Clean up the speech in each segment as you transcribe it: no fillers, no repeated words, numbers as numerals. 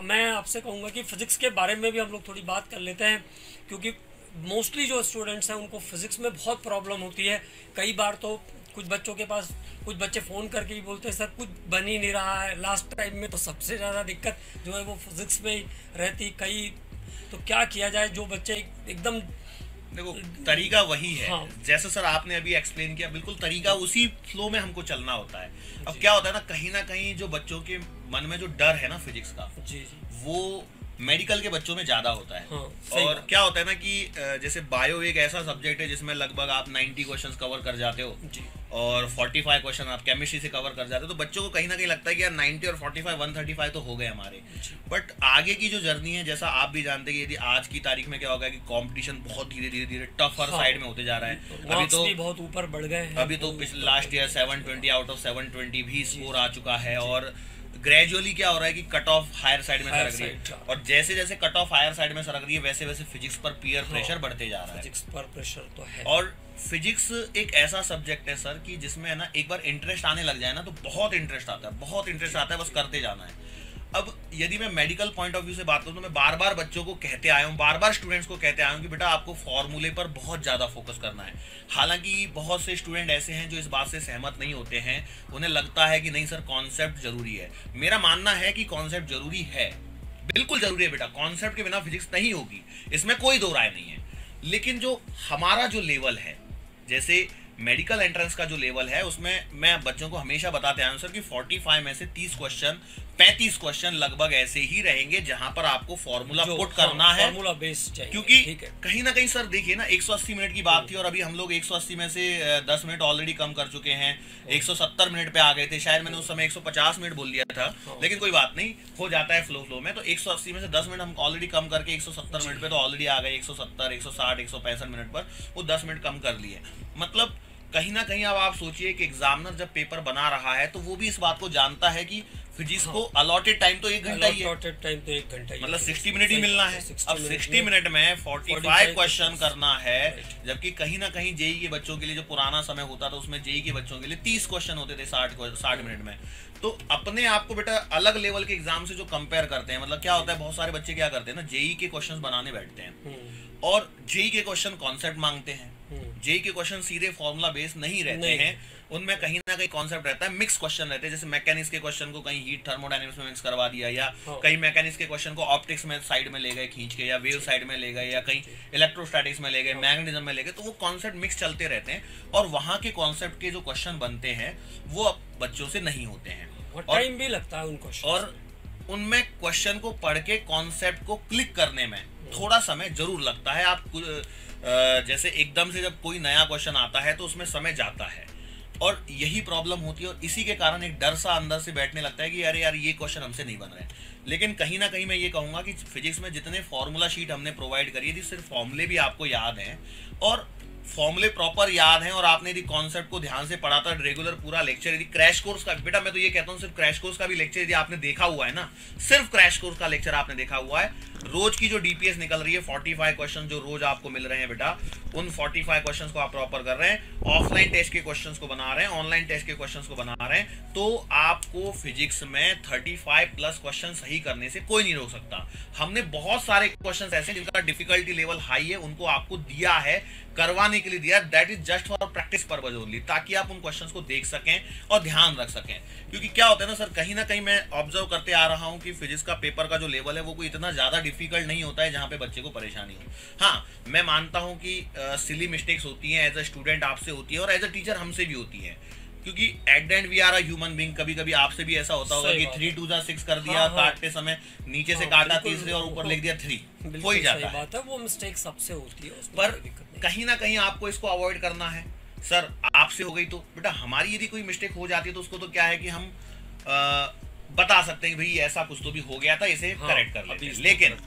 मैं आपसे कहूँगा कि फिज़िक्स के बारे में भी हम लोग थोड़ी बात कर लेते हैं, क्योंकि मोस्टली जो स्टूडेंट्स हैं उनको फिज़िक्स में बहुत प्रॉब्लम होती है। कई बार तो कुछ बच्चों के पास, कुछ बच्चे फ़ोन करके ही बोलते हैं सर कुछ बन ही नहीं रहा है। लास्ट टाइम में तो सबसे ज़्यादा दिक्कत जो है वो फिज़िक्स में ही रहती कई। तो क्या किया जाए जो बच्चे एकदम। देखो, तरीका वही है। हाँ। जैसे सर आपने अभी एक्सप्लेन किया, बिल्कुल तरीका उसी फ्लो में हमको चलना होता है। अब जी क्या होता है ना कहीं जो बच्चों के मन में जो डर है ना फिजिक्स का, जी जी। वो मेडिकल के बच्चों में ज्यादा होता है। हाँ, सही और बात। क्या होता है ना कि जैसे बायो एक ऐसा सब्जेक्ट है जिसमें लगभग आप 90 क्वेश्चंस कवर कर जाते हो जी और 45 क्वेश्चन आप केमिस्ट्री से कवर कर जाते हो, तो बच्चों को कहीं ना कहीं लगता है कि यार 90 और 45 135 तो हो गए हमारे। बट आगे की जो जर्नी है, जैसा आप भी जानते हैं कि यदि आज की तारीख में क्या होगा कि कंपटीशन बहुत धीरे धीरे धीरे टफ हर हाँ। साइड में होते जा रहा है। अभी मार्क्स तो भी बहुत ऊपर बढ़ गए हैं। अभी तो पिछले लास्ट ईयर 720 आउट ऑफ 720 भी स्कोर आ चुका है। और ग्रेजुअली क्या हो रहा है कि कट ऑफ हायर साइड में हायर सरक रही है, साइड। और जैसे जैसे कट ऑफ हायर साइड में सरक रही है वैसे वैसे फिजिक्स पर पीयर प्रेशर बढ़ते जा रहा है। फिजिक्स पर प्रेशर तो है। और फिजिक्स एक ऐसा सब्जेक्ट है सर कि जिसमें है ना एक बार इंटरेस्ट आने लग जाए ना तो बहुत इंटरेस्ट आता है, बहुत इंटरेस्ट आता है, बस करते जाना है। अब यदि मैं मेडिकल पॉइंट ऑफ व्यू से बात करूं तो मैं बार बार बच्चों को कहते आया हूं, बार बार स्टूडेंट्स को कहते आया हूं कि बेटा आपको फॉर्मूले पर बहुत ज़्यादा फोकस करना है। हालांकि बहुत से स्टूडेंट ऐसे हैं जो इस बात से सहमत नहीं होते हैं, उन्हें लगता है कि नहीं सर कॉन्सेप्ट जरूरी है। मेरा मानना है कि कॉन्सेप्ट जरूरी है, बिल्कुल जरूरी है बेटा। कॉन्सेप्ट के बिना फिजिक्स नहीं होगी, इसमें कोई दो राय नहीं है। लेकिन जो हमारा जो लेवल है, जैसे मेडिकल एंट्रेंस का जो लेवल है, उसमें मैं बच्चों को हमेशा बताते आया हूं सर कि 45 में से 30 क्वेश्चन 35 क्वेश्चन लगभग ऐसे ही रहेंगे जहां पर आपको फॉर्मूला पुट करना है, फॉर्मूला बेस्ड चाहिए। क्योंकि ठीक है। कहीं ना कहीं सर देखिए ना 180 मिनट की बात थी और अभी हम लोग 180 में से 10 मिनट ऑलरेडी कम कर चुके हैं, 170 मिनट पे आ गए थे। शायद मैंने उस समय 150 मिनट बोल दिया था, लेकिन कोई बात नहीं, हो जाता है फ्लो में। तो 180 में से 10 मिनट हम ऑलरेडी कम करके 170 मिनट पे तो ऑलरेडी आ गए। 170 160 165 मिनट पर वो 10 मिनट कम कर लिए। मतलब कहीं ना कहीं अब आप सोचिए कि एग्जामिनर जब पेपर बना रहा है तो वो भी इस बात को जानता है कि फिजिक्स को अलॉटेड टाइम तो 1 घंटा ही है, अलॉटेड टाइम तो 1 घंटा ही, मतलब 60 मिनट ही मिलना है। 60 अब 60 मिनट में 45 क्वेश्चन करना है, जबकि कहीं ना कहीं जेई के बच्चों के लिए जो पुराना समय होता था उसमें जेई के बच्चों के लिए 30 क्वेश्चन होते थे 60 मिनट में। तो अपने आप को बेटा अलग लेवल के एग्जाम से जो कंपेयर करते हैं, मतलब क्या होता है बहुत सारे बच्चे क्या करते हैं ना, जेई के क्वेश्चन बनाने बैठते हैं और जेई के क्वेश्चन कॉन्सेप्ट मांगते हैं। जेई के क्वेश्चन सीधे फॉर्मूला बेस नहीं रहते हैं, उनमें कहीं ना कहीं कॉन्सेप्ट रहता है, मिक्स क्वेश्चन रहते हैं। जैसे मैकेनिक्स के क्वेश्चन को कहीं हीट थर्मोडायनेमिक्स में मिक्स करवा दिया, या कहीं मैकेनिक्स के क्वेश्चन को ऑप्टिक्स में साइड में ले गए खींच के, या वेव साइड में ले गए, या कहीं इलेक्ट्रोस्टैटिक्स में ले गए, मैग्नेटिज्म में ले गए। तो वो कॉन्सेप्ट मिक्स चलते रहते हैं और वहां के कॉन्सेप्ट के जो क्वेश्चन बनते हैं वो बच्चों से नहीं होते हैं, और टाइम भी लगता है उन क्वेश्चन, और उनमें क्वेश्चन को पढ़ के कॉन्सेप्ट को क्लिक करने में थोड़ा समय जरूर लगता है। आप जैसे एकदम से जब कोई नया क्वेश्चन आता है तो उसमें समय जाता है, और यही प्रॉब्लम होती है। और इसी के कारण एक डर सा अंदर से बैठने लगता है कि अरे यार ये क्वेश्चन हमसे नहीं बन रहे हैं। लेकिन कहीं ना कहीं मैं ये कहूंगा कि फिजिक्स में जितने फॉर्मूला शीट हमने प्रोवाइड करी है, सिर्फ फॉर्मूले भी आपको याद हैं और फॉर्मूले प्रॉपर याद हैं, और आपने यदि कॉन्सेप्ट को ध्यान से पढ़ा था, रेगुलर पूरा लेक्चर, यदि क्रैश कोर्स का, बेटा मैं तो ये कहता हूँ सिर्फ क्रैश कोर्स का भी लेक्चर यदि आपने देखा हुआ है ना, सिर्फ क्रैश कोर्स का लेक्चर आपने देखा हुआ है, रोज की जो डीपीएस निकल रही है 45 क्वेश्चन जो रोज आपको मिल रहे हैं बेटा, उन 45 क्वेश्चंस को आप प्रॉपर कर रहे हैं, ऑफलाइन टेस्ट के क्वेश्चंस को बना रहे हैं, ऑनलाइन टेस्ट के क्वेश्चंस को बना रहे हैं, तो आपको फिजिक्स में 35 प्लस क्वेश्चन सही करने से कोई नहीं रोक सकता। हमने बहुत सारे क्वेश्चन ऐसे जिनका डिफिकल्टी लेवल हाई है उनको आपको दिया है, करवाने के लिए दिया, that is just for practice purpose only, ताकि आप उन क्वेश्चंस को देख सकें और ध्यान रख सकें। क्योंकि क्या होता है ना सर, कहीं ना कहीं मैं ऑब्जर्व करते आ रहा हूं कि फिजिक्स का पेपर का जो लेवल है वो कोई इतना ज्यादा डिफिकल्ट नहीं होता है जहां पे बच्चे को परेशानी हो। हाँ, मैं मानता हूं कि सिली मिस्टेक्स होती हैं, एज अ स्टूडेंट आपसे होती है और एज अ टीचर हमसे भी होती है, क्योंकि at the end we are a human being. कभी कभी आपसे भी ऐसा होता होगा कि 3 2 6 कर दिया, काटते समय नीचे से काटा तीसरे और ऊपर लिख दिया 3, हो ही जाता है। बात है, वो मिस्टेक सबसे होती है, पर कहीं ना कहीं आपको इसको अवॉइड करना है। सर आपसे हो गई तो बेटा हमारी यदि कोई मिस्टेक हो जाती है तो उसको तो क्या है कि हम बता सकते हैं कि भाई ऐसा कुछ तो भी हो गया था, इसे करेक्ट कर लेते हैं। लेकिन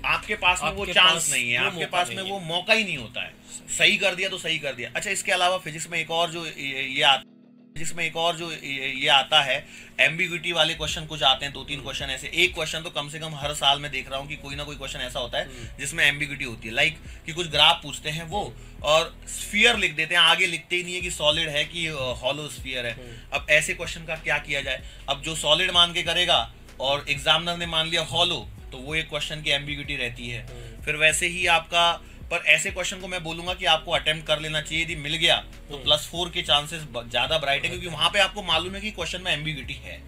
आपके पास में वो चांस नहीं है, आपके पास में वो मौका ही नहीं होता है। सही कर दिया तो सही कर दिया। अच्छा, इसके अलावा फिजिक्स में एक और जो ये आता है, एम्बिग्यूटी वाले क्वेश्चन कुछ आते हैं, 2-3 क्वेश्चन ऐसे। एक क्वेश्चन तो कम से कम हर साल में देख रहा हूँ कि कोई ना कोई क्वेश्चन ऐसा होता है जिसमें एम्बिग्यूटी होती है। लाइक कि कुछ ग्राफ पूछते हैं वो और स्फीयर लिख देते हैं, आगे लिखते ही नहीं है कि सॉलिड है कि हॉलो स्फीयर है। अब ऐसे क्वेश्चन का क्या किया जाए? अब जो सॉलिड मान के करेगा और एग्जामिनर ने मान लिया हॉलो, तो वो एक क्वेश्चन की एम्बिग्यूटी रहती है। फिर वैसे ही आपका, पर ऐसे क्वेश्चन को मैं बोलूंगा कि आपको अटेम्प्ट कर लेना चाहिए, यदि मिल गया तो +4 के चांसेस ज्यादा ब्राइट है, क्योंकि वहां पे आपको मालूम है कि क्वेश्चन में एम्बिग्यूटी है।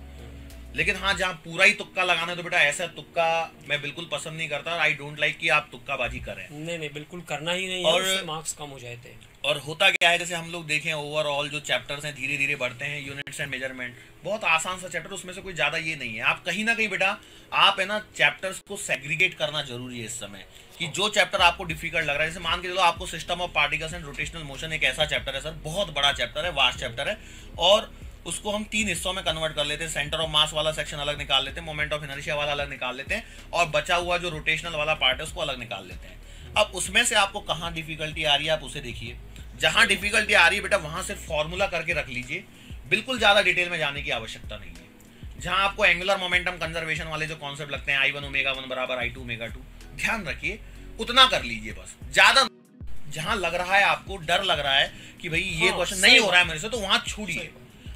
लेकिन हाँ, जहाँ पूरा ही तुक्का लगाना है तो बेटा ऐसा तुक्का मैं बिल्कुल पसंद नहीं करता, आई डोंट लाइक कि आप तुक्काबाजी करें। नहीं, बिल्कुल करना ही नहीं और है, उससे मार्क्स कम हो जाते हैं। और होता क्या है, जैसे हम लोग देखें ओवरऑल जो चैप्टर्स हैं धीरे धीरे बढ़ते हैं, यूनिट्स एंड मेजरमेंट बहुत आसान सा चैप्टर, उसमें से कोई ज्यादा ये नहीं है। आप कहीं ना कहीं बेटा आप है ना चैप्टर्स को सेग्रीगेट करना जरूरी है इस समय, कि जो चैप्टर आपको डिफिकल्ट लग रहा है, जैसे मान के चलो आपको system of particles and rotational motion एक ऐसा चैप्टर है सर, बहुत बड़ा चैप्टर है, वास्ट चैप्टर है, और उसको हम 3 हिस्सों में कन्वर्ट कर लेते हैं। सेंटर ऑफ मास वाला सेक्शन अलग निकाल लेते हैं, मोमेंट ऑफ इनर्शिया वाला अलग निकाल लेते हैं, और बचा हुआ जो रोटेशनल वाला पार्ट है उसको अलग निकाल लेते हैं। अब उसमें से आपको कहाँ डिफिकल्टी आ रही है आप उसे देखिए। जहां डिफिकल्टी आ रही है बेटा वहां से फॉर्मूला करके रख लीजिए, बिल्कुल ज्यादा डिटेल में जाने की आवश्यकता नहीं है। जहां आपको एंगुलर मोमेंटम कंजर्वेशन वाले जो कॉन्सेप्ट लगते हैं, I1 ओमेगा 1 बराबर I2 ओमेगा 2, ध्यान रखिए उतना कर लीजिए बस, ज्यादा। जहां लग रहा है आपको डर लग रहा है कि भाई ये क्वेश्चन नहीं हो रहा है मेरे से, तो वहां छोड़िए।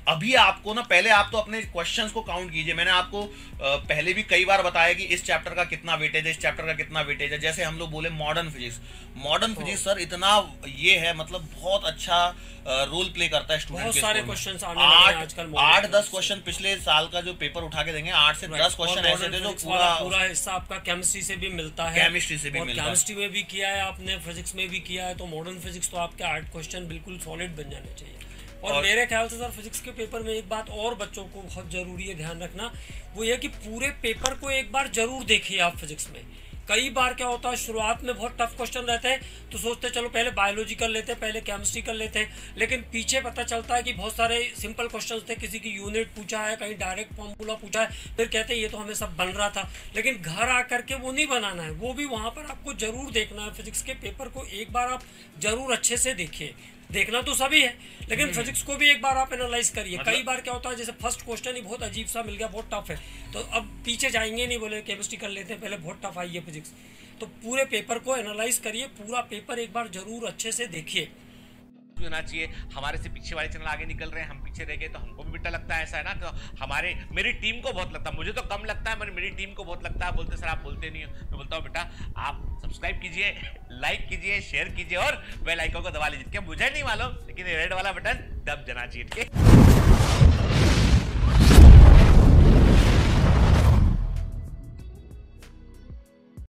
अभी आपको ना, पहले आप तो अपने क्वेश्चंस को काउंट कीजिए। मैंने आपको पहले भी कई बार बताया कि इस चैप्टर का कितना वेटेज है, इस चैप्टर का कितना वेटेज है। जैसे हम लोग बोले मॉडर्न फिजिक्स सर इतना ये है, मतलब बहुत अच्छा रोल प्ले करता है स्टूडेंट के। सारे क्वेश्चंस आने लगे हैं आजकल, 8-10 क्वेश्चन पिछले साल का जो पेपर उठा के देंगे, 8 से 10 क्वेश्चन ऐसे थे जो पूरा हिस्सा आपका केमिस्ट्री से भी मिलता है, केमिस्ट्री से भी मिलता है, केमिस्ट्री में भी किया है आपने, फिजिक्स में भी किया है, तो मॉडर्न फिजिक्स तो आपके 8 क्वेश्चन बिल्कुल सॉलिड बन जाने चाहिए। और मेरे ख्याल से सर फिजिक्स के पेपर में एक बात और बच्चों को बहुत जरूरी है ध्यान रखना, वो ये कि पूरे पेपर को एक बार जरूर देखिए आप फिजिक्स में। कई बार क्या होता है, शुरुआत में बहुत टफ क्वेश्चन रहते हैं तो सोचते हैं चलो पहले बायोलॉजी कर लेते हैं, पहले केमिस्ट्री कर लेते हैं, लेकिन पीछे पता चलता है कि बहुत सारे सिंपल क्वेश्चन थे, किसी की यूनिट पूछा है, कहीं डायरेक्ट फॉर्मूला पूछा है, फिर कहते हैं ये तो हमें सब बन रहा था। लेकिन घर आकर के वो नहीं बनाना है, वो भी वहाँ पर आपको जरूर देखना है। फिजिक्स के पेपर को एक बार आप जरूर अच्छे से देखिए, देखना तो सभी है लेकिन फिजिक्स को भी एक बार आप एनालाइज करिए। कई बार क्या होता है, जैसे फर्स्ट क्वेश्चन ही बहुत अजीब सा मिल गया, बहुत टफ है, तो अब पीछे जाएंगे नहीं, बोले केमिस्ट्री कर लेते हैं, पहले बहुत टफ आई है फिजिक्स। तो पूरे पेपर को एनालाइज करिए, पूरा पेपर एक बार जरूर अच्छे से देखिए। होना चाहिए। हमारे से पीछे वाले चैनल आगे निकल रहे हैं, हम पीछे रह गए, तो हमको भी बेटा लगता है ऐसा है ना, तो मेरी टीम को बहुत लगता है, मुझे तो कम लगता है, मेरी टीम को बहुत लगता है। बोलते सर आप बोलते नहीं हो, मैं बोलता हूँ बेटा आप सब्सक्राइब कीजिए, लाइक कीजिए, शेयर कीजिए और बेल आइकन को दबा लीजिए। क्या मुझे नहीं मालूम, लेकिन रेड वाला बटन दब जाना चाहिए।